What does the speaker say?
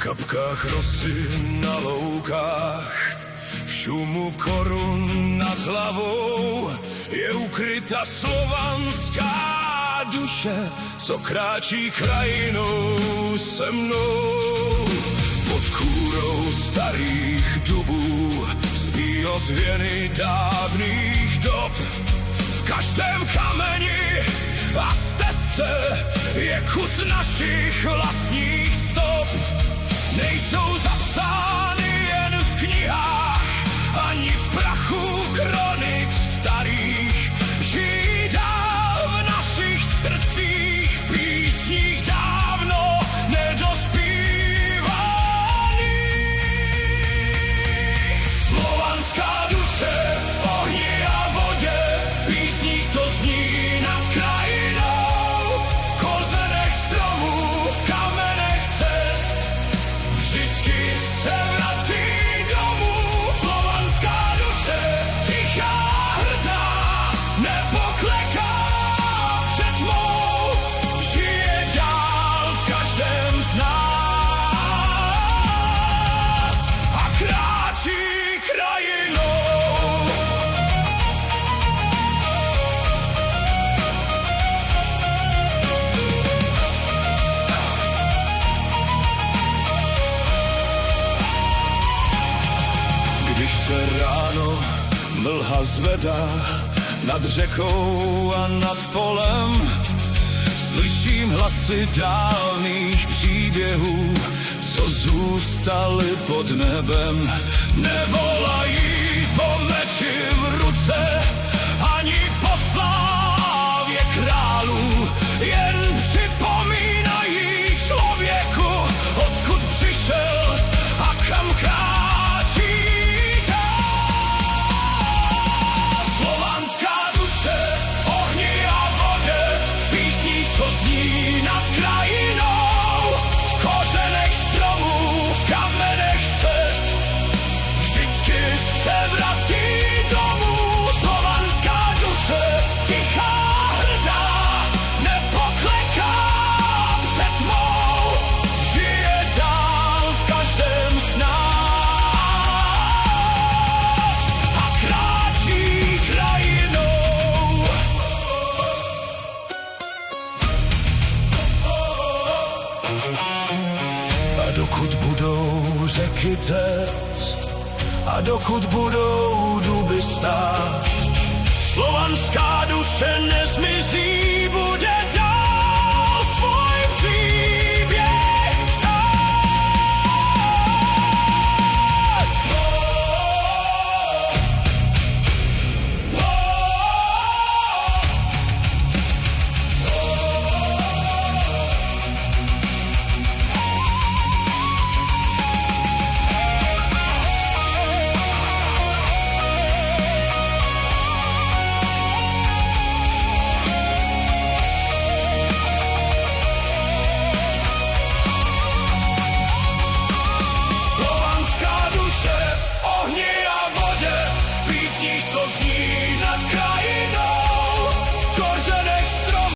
kapkách rosy na loukách, v šumu korun nad hlavou je ukryta slovanská duše, co kráčí krajinou se mnou. Pod kůrou starých dubů spí ozvěny dávných dob. V každém kameni a stezce je kus našich vlastních stop. Nejsou zapsány jen v knihách, ani v prachu kronik starých. Žijí dál v našich srdcích, v písních dávno nedospívaných. Slovanská duše v ohni a vodě, v písních, co zní nad krajinou, v kořenech stromů, v kamenech cest, vždycky se vrací domů. Slovanská duše, tichá, hrdá, nepokleká před tmou, žije dál v každém z nás a kráčí krajinou. Když se ráno mlha zvedá nad řekou a nad polem, slyším hlasy dávných příběhů, co zůstaly pod nebem. Nevolají po meči v ruce, ani po slávě králů, jen připomínají člověku, odkud přišel a kam kráčí dál. Slovanská duše, ohni a vodě, v písních, co zní nad krajinou, v kořenech stromů, v kamenech cest, vždycky se vrací domů. Slovanská duše, tichá, hrdá, nepokleká před tmou, žije dál v každém z nás a kráčí krajinou. A dokud budou řeky téct, a dokud budou duby stát, slovanská duše nezmizí.